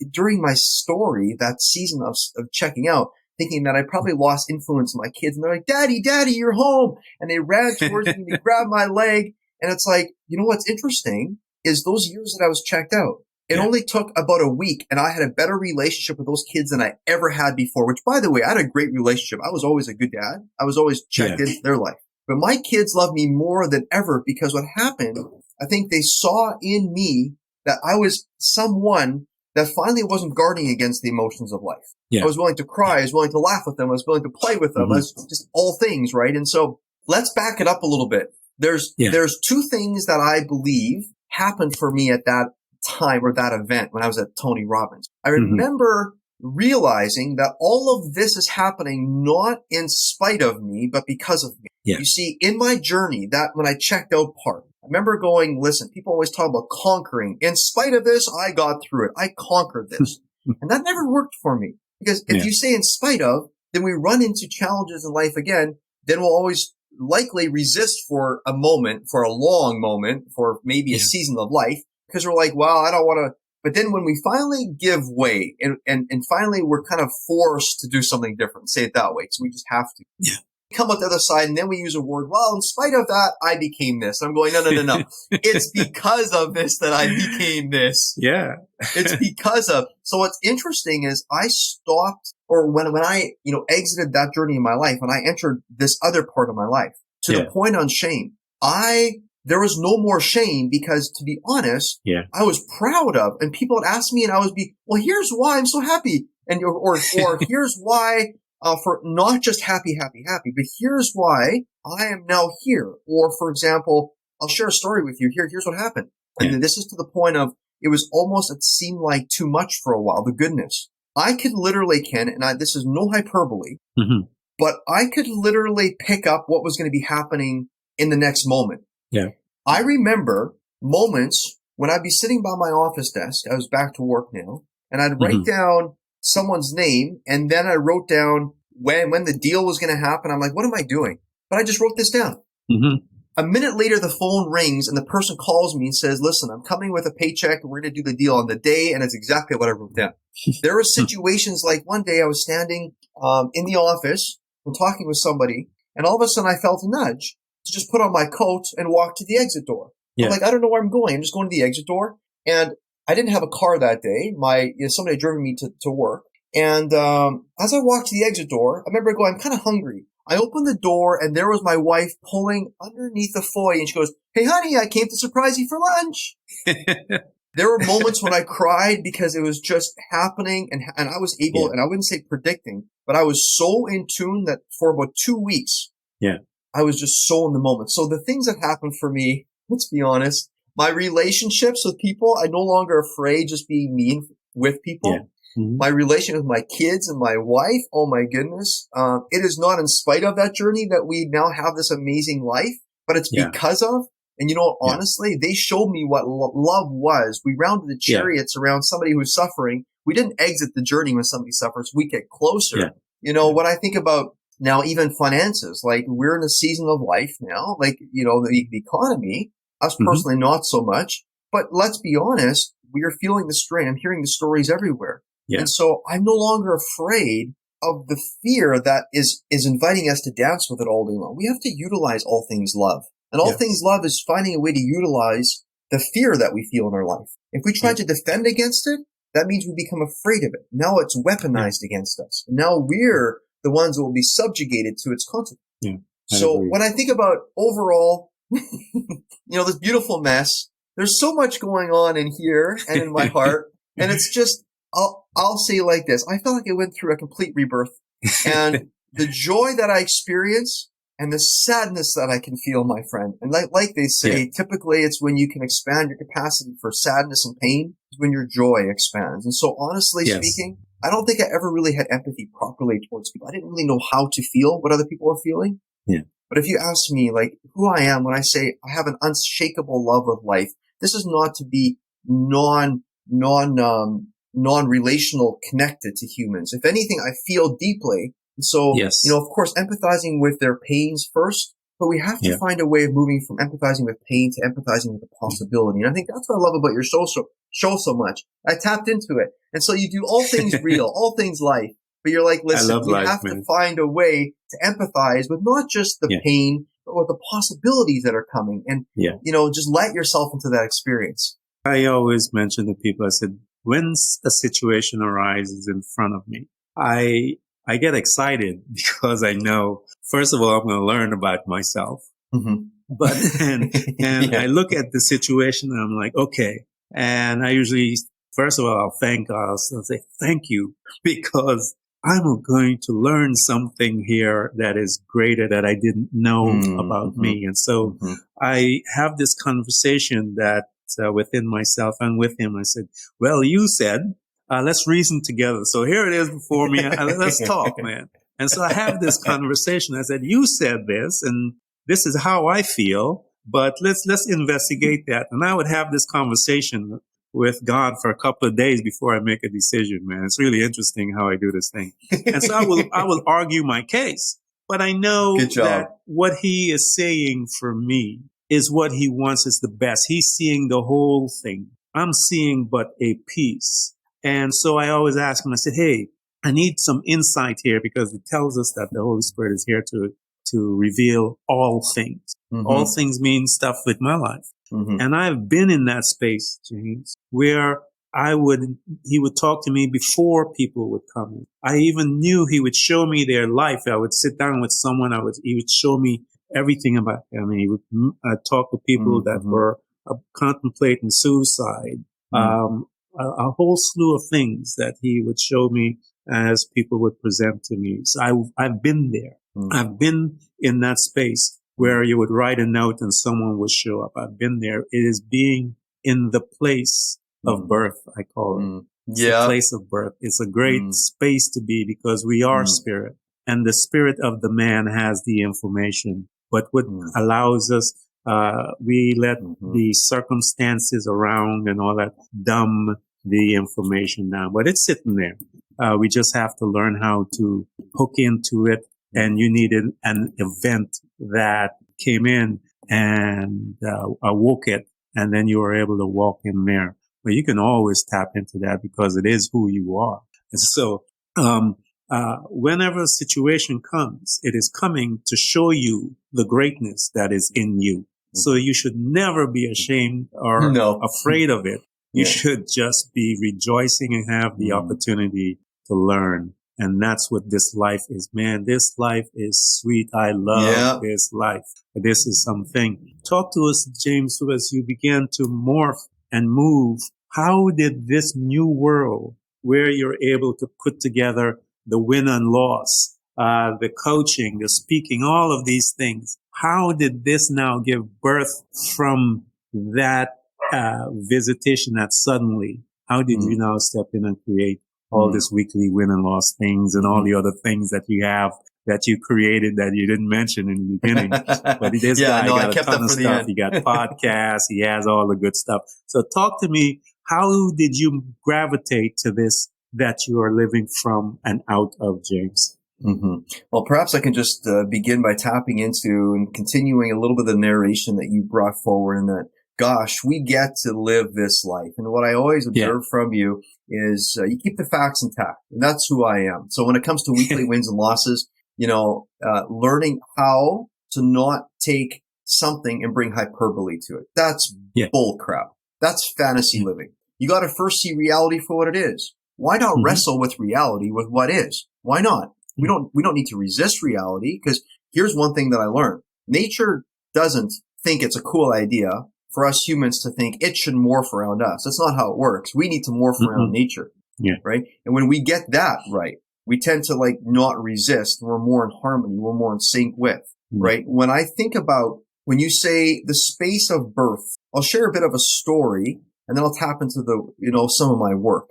during my story, that season of checking out, thinking that I probably lost influence in my kids. And they're like, Daddy, you're home. And they ran towards me, they grabbed my leg. And it's like, what's interesting is those years that I was checked out, it only took about a week, and I had a better relationship with those kids than I ever had before, which, by the way, I had a great relationship. I was always a good dad. I was always checked into their life. But my kids loved me more than ever, because what happened, I think they saw in me that I was someone that finally wasn't guarding against the emotions of life. I was willing to cry. I was willing to laugh with them. I was willing to play with them. I was just all things, right? And so let's back it up a little bit. There's two things that I believe happened for me at that time, or that event when I was at Tony Robbins. I remember realizing that all of this is happening not in spite of me, but because of me. You see, in my journey, that when I checked out part, I remember going, listen, people always talk about conquering. In spite of this, I got through it. I conquered this. And that never worked for me, because if you say in spite of, then we run into challenges in life again. Then we'll always likely resist for a moment, for a long moment, for maybe a season of life, because we're like, well, I don't want to. But then when we finally give way and finally we're kind of forced to do something different, say it that way, so we just have to. Come out the other side, and then we use a word, well, in spite of that, I became this. And I'm going, no. It's because of this that I became this. It's because of. So what's interesting is I stopped, or when I, exited that journey in my life, when I entered this other part of my life, to the point on shame, there was no more shame, because, to be honest, I was proud of, and people would ask me, and I would be, well, here's why I'm so happy. And, or here's why, for not just happy, but here's why I am now here. Or, for example, I'll share a story with you. Here's what happened. And this is to the point of, it seemed like too much for a while, the goodness. I could literally, Ken, and this is no hyperbole, but I could literally pick up what was going to be happening in the next moment. I remember moments when I'd be sitting by my office desk. I was back to work now, and I'd write down someone's name, and then I wrote down when the deal was going to happen. I'm like, what am I doing? But I just wrote this down. A minute later, the phone rings, and the person calls me and says, listen, I'm coming with a paycheck, and we're going to do the deal on the day, and it's exactly what I wrote down. There were situations like one day I was standing in the office and talking with somebody, and all of a sudden I felt a nudge to just put on my coat and walk to the exit door. I'm like, I don't know where I'm going. I'm just going to the exit door. And I didn't have a car that day. Somebody had driven me to work. And as I walked to the exit door, I remember going, I'm kind of hungry. I opened the door and there was my wife pulling underneath the foyer and she goes, "Hey honey, I came to surprise you for lunch." There were moments when I cried because it was just happening and I was able, and I wouldn't say predicting, but I was so in tune that for about 2 weeks, I was just so in the moment. So the things that happened for me, let's be honest, my relationships with people, I'm no longer afraid just being mean with people. My relation with my kids and my wife, oh my goodness. It is not in spite of that journey that we now have this amazing life, but it's because of. And honestly, they showed me what love was. We rounded the chariots around somebody who's suffering. We didn't exit the journey when somebody suffers. We get closer. What I think about now, even finances, like we're in a season of life now, like, the economy, us personally, not so much, but let's be honest, we are feeling the strain. I'm hearing the stories everywhere. And so I'm no longer afraid of the fear that is inviting us to dance with it all day long. We have to utilize all things love. And all things love is finding a way to utilize the fear that we feel in our life. If we try to defend against it, that means we become afraid of it. Now it's weaponized against us. Now we're the ones that will be subjugated to its consequences. So when I think about overall, this beautiful mess, there's so much going on in here and in my heart. And it's just, I'll say it like this. I felt like I went through a complete rebirth, and the joy that I experience and the sadness that I can feel, my friend. And like they say, typically it's when you can expand your capacity for sadness and pain, is when your joy expands. And so honestly speaking, I don't think I ever really had empathy properly towards people. I didn't really know how to feel what other people are feeling. But if you ask me, like, who I am when I say I have an unshakable love of life, this is not to be non-relational connected to humans. If anything, I feel deeply. And so, of course, empathizing with their pains first, but we have to find a way of moving from empathizing with pain to empathizing with the possibility. And I think that's what I love about your show so much. I tapped into it. And so you do all things real, all things life, but you're like, listen, we have to find a way to empathize with not just the pain, but with the possibilities that are coming. And, just let yourself into that experience. I always mention to people, I said, when a situation arises in front of me, I get excited because I know, first of all, I'm going to learn about myself. But and I look at the situation and I'm like, okay. And I usually, first of all, I'll thank God. I'll say thank you because I'm going to learn something here that is greater that I didn't know about me. And so I have this conversation that within myself and with him. I said, well, you said, let's reason together. So here it is before me. Let's talk, man. And so I have this conversation. I said, you said this, and this is how I feel, but let's investigate that. And I would have this conversation with God for a couple of days before I make a decision, man. It's really interesting how I do this thing. And so I will argue my case, but I know that what he is saying for me is what he wants is the best. He's seeing the whole thing. I'm seeing but a piece. And so I always ask him, I said, hey, I need some insight here because it tells us that the Holy Spirit is here to reveal all things. All things mean stuff with my life. And I've been in that space, James, where he would talk to me before people would come in. I even knew he would show me their life. I would sit down with someone. He would show me everything about them. I mean, he would talk to people that were contemplating suicide. A whole slew of things that he would show me as people would present to me. So I've been there. I've been in that space where you would write a note and someone would show up. I've been there. It is being in the place of birth, I call it. It's the place of birth. It's a great space to be because we are spirit, and the spirit of the man has the information. But what allows us, we let the circumstances around and all that dumb the information down, but it's sitting there. We just have to learn how to hook into it. And you needed an event that came in and awoke it, and then you were able to walk in there. But you can always tap into that because it is who you are. And so, whenever a situation comes, it is coming to show you the greatness that is in you. So you should never be ashamed or afraid of it. You should just be rejoicing and have the opportunity to learn And that's what this life is, man. This life is sweet. I love this life. This is something. Talk to us, James, as you began to morph and move. How did this new world, where you're able to put together the win and loss, the coaching, the speaking, all of these things, how did this now give birth from that visitation that suddenly, how did you now step in and create all this weekly win and loss things and all the other things that you have that you created that you didn't mention in the beginning? But this guy got a ton of stuff. He got podcasts. He has all the good stuff. So talk to me. How did you gravitate to this that you are living from and out of, James? Well, perhaps I can just begin by tapping into and continuing a little bit of the narration that you brought forward, in that, gosh, we get to live this life. And what I always observe from you is you keep the facts intact. And that's who I am. So when it comes to weekly wins and losses, learning how to not take something and bring hyperbole to it. That's bull crap. That's fantasy living. You got to first see reality for what it is. Why not wrestle with reality with what is? Why not? We don't need to resist reality, because here's one thing that I learned. Nature doesn't think it's a cool idea for us humans to think it should morph around us. That's not how it works. We need to morph around nature. Right? And when we get that right, we tend to not resist. We're more in harmony. We're more in sync with, right? When I think about, when you say the space of birth, I'll share a bit of a story and then I'll tap into some of my work.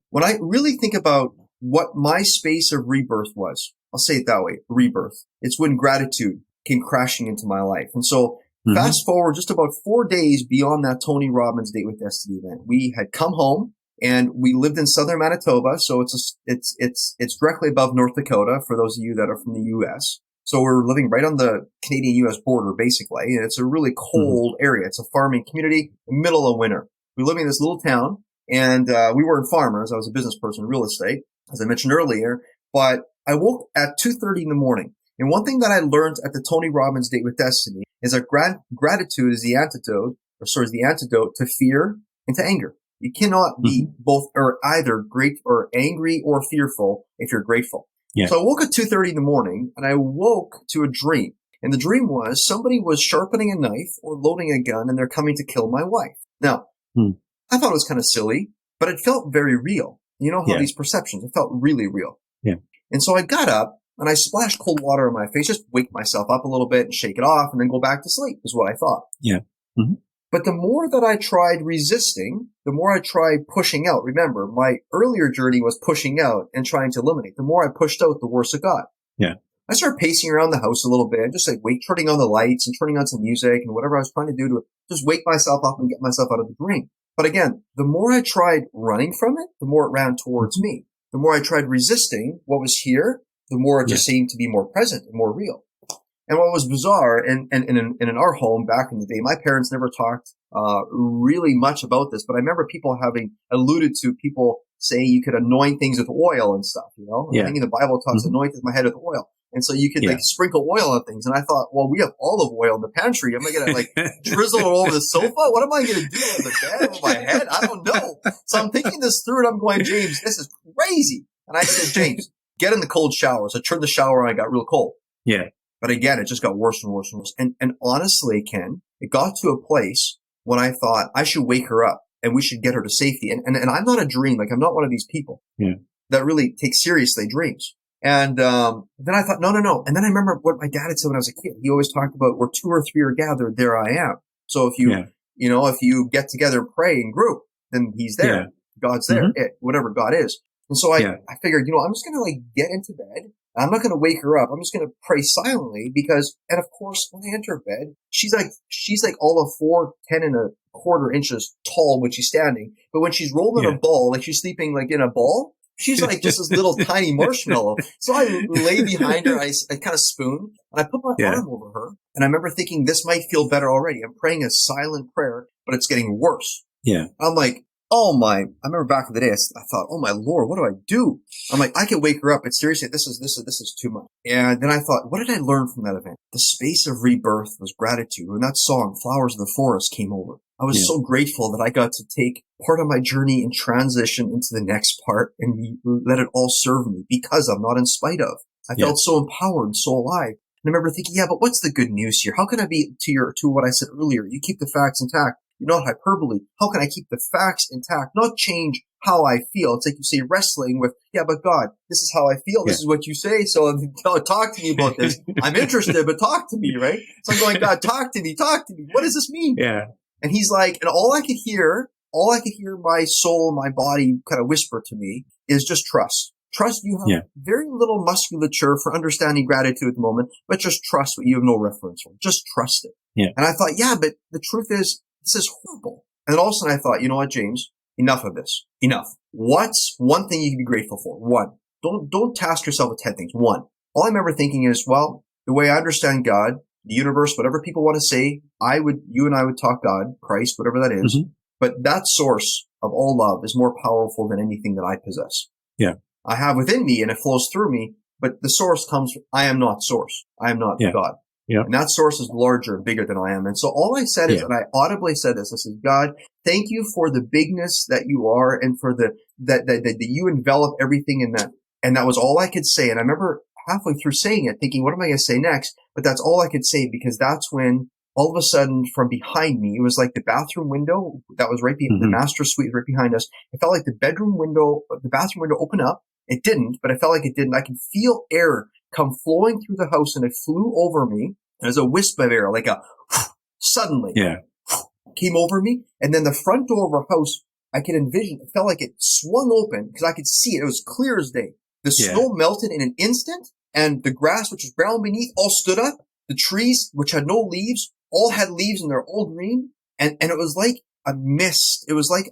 When I really think about what my space of rebirth was, I'll say it that way, rebirth. It's when gratitude came crashing into my life. And so fast forward just about 4 days beyond that Tony Robbins Date with Destiny event, we had come home and we lived in southern Manitoba. So it's directly above North Dakota for those of you that are from the U.S. So we're living right on the Canadian-U.S. border, basically. And it's a really cold area. It's a farming community in the middle of winter. We live in this little town, and we weren't farmers. I was a business person in real estate, as I mentioned earlier. But I woke at 2:30 in the morning. And one thing that I learned at the Tony Robbins Date with Destiny is that gratitude is the antidote to fear and to anger. You cannot be both or either great or angry or fearful if you're grateful. So I woke at 2:30 in the morning, and I woke to a dream. And the dream was somebody was sharpening a knife or loading a gun, and they're coming to kill my wife. Now, I thought it was kind of silly, but it felt very real. You know how these perceptions, it felt really real. And so I got up and I splashed cold water on my face, just wake myself up a little bit and shake it off and then go back to sleep is what I thought. But the more that I tried resisting, the more I tried pushing out. Remember, my earlier journey was pushing out and trying to eliminate. The more I pushed out, the worse it got. I started pacing around the house a little bit, just turning on the lights and turning on some music and whatever I was trying to do to just wake myself up and get myself out of the dream. But again, the more I tried running from it, the more it ran towards me. The more I tried resisting what was here, the more it just seemed to be more present and more real. And what was bizarre, and in our home back in the day, my parents never talked really much about this, but I remember people having alluded to people saying you could anoint things with oil and stuff, I think in the Bible it talks anoint my head with oil. And so you could sprinkle oil on things. And I thought, well, we have olive oil in the pantry. Am I going to drizzle it all over the sofa? What am I going to do on the bed over my head? I don't know. So I'm thinking this through and I'm going, James, this is crazy. And I said, James, get in the cold shower. So I turned the shower on and I got real cold. But again, it just got worse and worse and worse. And honestly, Ken, it got to a place when I thought I should wake her up and we should get her to safety. And I'm not a dream. I'm not one of these people that really take seriously dreams. And then I thought, no. And then I remember what my dad had said when I was a kid. He always talked about where 2 or 3 are gathered, there I am. So if you, if you get together and pray in group, then he's there. God's there, whatever God is. And so I figured, I'm just going to get into bed. I'm not going to wake her up. I'm just going to pray silently because, and of course, when I enter bed, she's like all of 4'10¼ inches tall when she's standing. But when she's rolled in a ball, she's sleeping in a ball, she's like just this little tiny marshmallow. So I lay behind her. I kind of spoon and I put my arm over her. And I remember thinking this might feel better already. I'm praying a silent prayer, but it's getting worse. I'm like, I remember back in the day, I thought, oh my Lord, what do I do? I'm like, I can wake her up, but seriously, this is too much. And then I thought, what did I learn from that event? The space of rebirth was gratitude. When that song, Flowers of the Forest, came over, I was so grateful that I got to take part of my journey and transition into the next part and let it all serve me because of, not in spite of. I felt so empowered and so alive. And I remember thinking, yeah, but what's the good news here? How can I be to what I said earlier? You keep the facts intact. You're not hyperbole. How can I keep the facts intact? Not change how I feel. It's like you say wrestling with, yeah, but God, this is how I feel. This is what you say. So talk to me about this. I'm interested, but talk to me, right? So I'm going, God, talk to me. What does this mean? Yeah. And he's like, and all I could hear my soul, my body kind of whisper to me is just trust. Trust you have very little musculature for understanding gratitude at the moment, but just trust what you have no reference for. Just trust it. Yeah. And I thought, yeah, but the truth is, this is horrible. And then all of a sudden I thought, you know what, James? Enough of this. Enough. What's one thing you can be grateful for? One. Don't task yourself with 10 things. One. All I remember thinking is, well, the way I understand God, the universe, whatever people want to say, you and I would talk God, Christ, whatever that is. Mm-hmm. But that source of all love is more powerful than anything that I possess. Yeah. I have within me and it flows through me, but the source comes, I am not source. I am not God. Yeah. And that source is larger and bigger than I am. And so all I said is, and I audibly said this, I said, God, thank you for the bigness that you are and for that you envelop everything in that. And that was all I could say. And I remember halfway through saying it, thinking, what am I going to say next? But that's all I could say, because that's when all of a sudden from behind me, it was like the bathroom window that was right behind the master suite right behind us. It felt like the bathroom window opened up. It didn't, but I felt like it didn't. I could feel air come flowing through the house, and it flew over me. There's a wisp of air, like a suddenly came over me. And then the front door of our house, I could envision, it felt like it swung open because I could see it. It was clear as day. The snow melted in an instant, and the grass, which was brown beneath, all stood up. The trees, which had no leaves, all had leaves and they're all green. And it was like a mist. It was like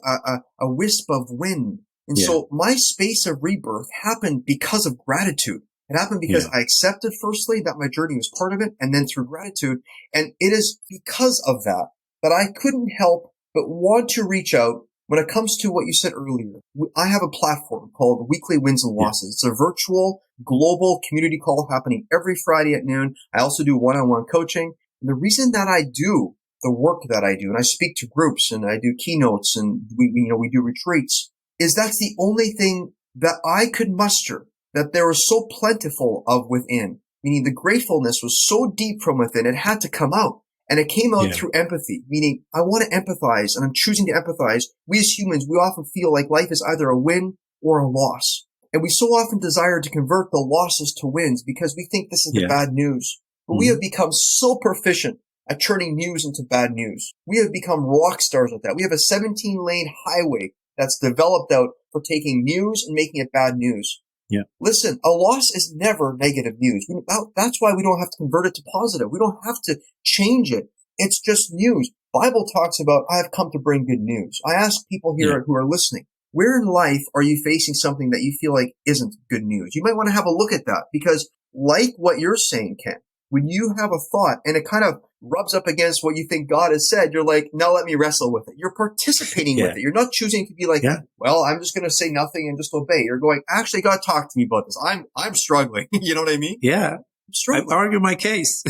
a wisp of wind. And so my space of rebirth happened because of gratitude. It happened because I accepted, firstly, that my journey was part of it, and then through gratitude. And it is because of that I couldn't help but want to reach out when it comes to what you said earlier. I have a platform called Weekly Wins and Losses. It's a virtual global community call happening every Friday at noon. I also do one-on-one coaching. And the reason that I do the work that I do, and I speak to groups and I do keynotes and we do retreats, is that's the only thing that I could muster that there was so plentiful of within. Meaning the gratefulness was so deep from within, it had to come out. And it came out through empathy, meaning I want to empathize, and I'm choosing to empathize. We as humans, we often feel like life is either a win or a loss. And we so often desire to convert the losses to wins because we think this is the bad news. But we have become so proficient at turning news into bad news. We have become rock stars at that. We have a 17-lane highway that's developed out for taking news and making it bad news. Yeah. Listen, a loss is never negative news. That's why we don't have to convert it to positive. We don't have to change it. It's just news. Bible talks about, I have come to bring good news. I ask people here who are listening, where in life are you facing something that you feel like isn't good news? You might want to have a look at that, because like what you're saying, Ken, when you have a thought and it kind of rubs up against what you think God has said, you're like, now let me wrestle with it. You're participating with it. You're not choosing to be like, well, I'm just going to say nothing and just obey. You're going, actually, God, talk to me about this. I'm struggling. You know what I mean? Yeah. I'm struggling. I argue my case.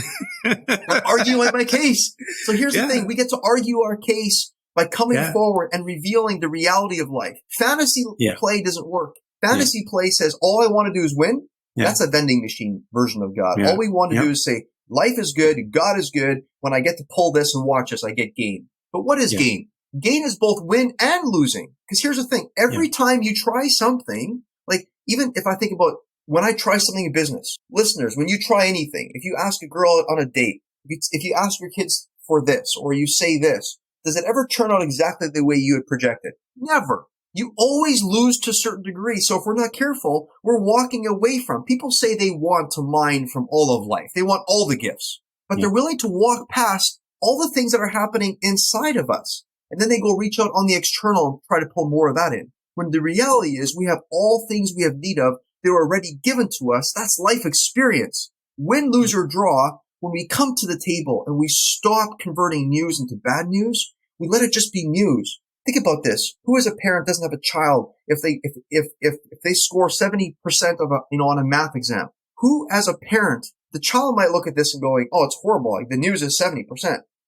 I'm arguing my case. So here's the thing. We get to argue our case by coming forward and revealing the reality of life. Fantasy play doesn't work. Fantasy play says, all I want to do is win. That's a vending machine version of God. All we want to do is say, life is good, God is good. When I get to pull this and watch this, I get gain. But what is gain? Gain is both win and losing. Because here's the thing. Every time you try something, like even if I think about when I try something in business, listeners, when you try anything, if you ask a girl on a date, if you ask your kids for this, or you say this, does it ever turn out exactly the way you had projected? Never. You always lose to a certain degree. So if we're not careful, we're walking away from. People say they want to mine from all of life. They want all the gifts, but they're willing to walk past all the things that are happening inside of us. And then they go reach out on the external and try to pull more of that in. When the reality is we have all things we have need of. They're already given to us. That's life experience. Win, lose, or draw. When we come to the table and we stop converting news into bad news, we let it just be news. Think about this. Who as a parent doesn't have a child if they score 70% on a math exam? Who as a parent, the child might look at this and going, oh, it's horrible. Like the news is 70%.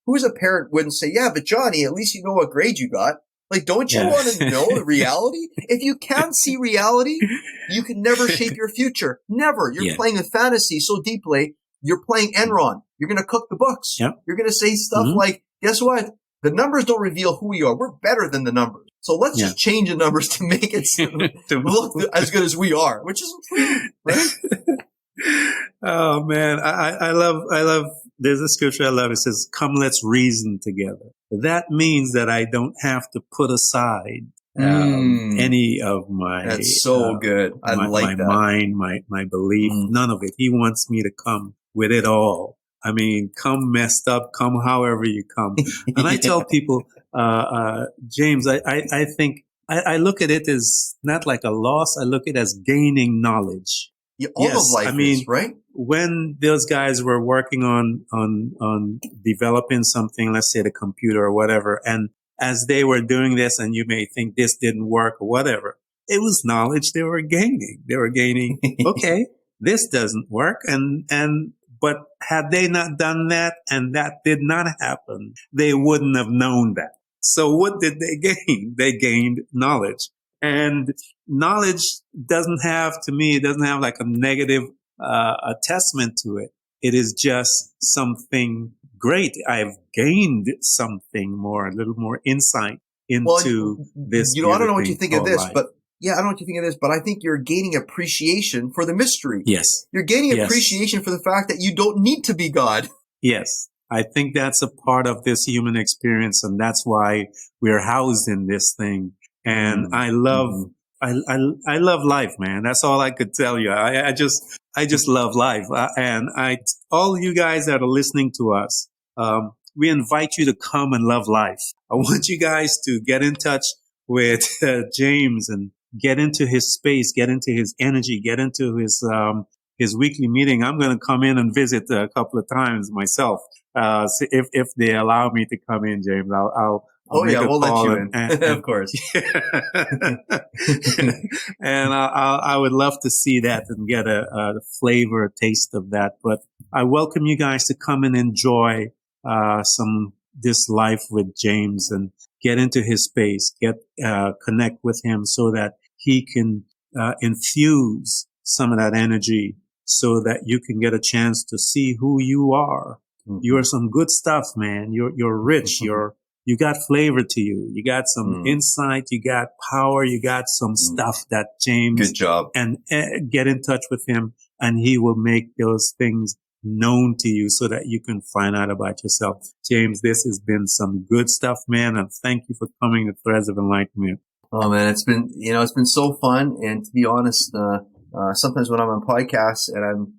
who as a parent wouldn't say, yeah, but Johnny, at least you know what grade you got. Like, don't you want to know the reality? If you can't see reality, you can never shape your future. Never. You're playing a fantasy so deeply. You're playing Enron. You're going to cook the books. Yep. You're going to say stuff like, guess what? The numbers don't reveal who we are. We're better than the numbers. So let's just change the numbers to make it look as good as we are, which isn't true, right? Oh man, I love. There's a scripture I love. It says, "Come, let's reason together." That means that I don't have to put aside any of my. That's so good. I like that. Mind, my belief, none of it. He wants me to come with it all. I mean, come messed up, come however you come. And I tell people, James, I think I look at it as not like a loss. I look at it as gaining knowledge. Yeah, all of life is, right? When those guys were working on developing something, let's say the computer or whatever, and as they were doing this, and you may think this didn't work or whatever, it was knowledge they were gaining. They were gaining, okay, this doesn't work, but had they not done that and that did not happen, they wouldn't have known that. So what did they gain? They gained knowledge. And knowledge doesn't have like a negative attachment to it. It is just something great. I've gained something more, a little more insight into this. I don't know what you think of this, life. But yeah, I don't know what you think of this, but I think you're gaining appreciation for the mystery. Yes. You're gaining appreciation for the fact that you don't need to be God. Yes. I think that's a part of this human experience, and that's why we're housed in this thing. And I love life, man. That's all I could tell you. I just love life. And all you guys that are listening to us, we invite you to come and love life. I want you guys to get in touch with James and get into his space, get into his energy, get into his weekly meeting. I'm going to come in and visit a couple of times myself. So if they allow me to come in, James, I'll we'll let you in. And of course. And I would love to see that and get a flavor, a taste of that. But I welcome you guys to come and enjoy this life with James and get into his space, connect with him so that he can infuse some of that energy so that you can get a chance to see who you are. Mm-hmm. You are some good stuff, man. You're rich. Mm-hmm. You got flavor to you. You got some insight. You got power. You got some stuff that James. Good job. And get in touch with him, and he will make those things known to you so that you can find out about yourself. James, this has been some good stuff, man, and thank you for coming to Threads of Enlightenment. Oh man, it's been so fun. And to be honest, sometimes when I'm on podcasts and I'm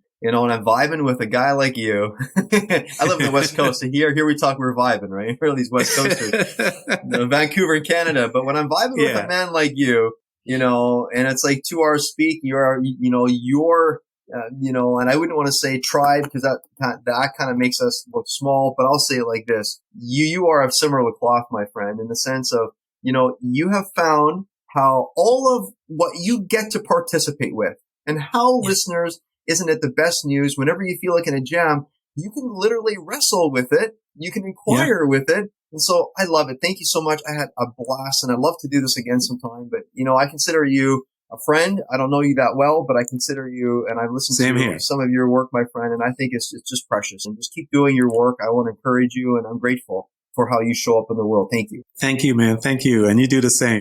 vibing with a guy like you. I live in the West Coast, so here we talk, we're vibing, right? We're these West Coasters, Vancouver, Canada. But when I'm vibing with a man like you, and it's like 2 hours speak, and I wouldn't want to say tribe because that kind of makes us look small, but I'll say it like this. You are of similar cloth, my friend, in the sense of, you have found how all of what you get to participate with and how listeners, isn't it the best news? Whenever you feel like in a jam, you can literally wrestle with it. You can inquire with it. And so I love it. Thank you so much. I had a blast and I'd love to do this again sometime. But, I consider you a friend. I don't know you that well, but I consider you, and I've listened to some of your work, my friend, and I think it's just precious. And just keep doing your work. I want to encourage you, and I'm grateful for how you show up in the world. Thank you. Thank you, man. Thank you. And you do the same.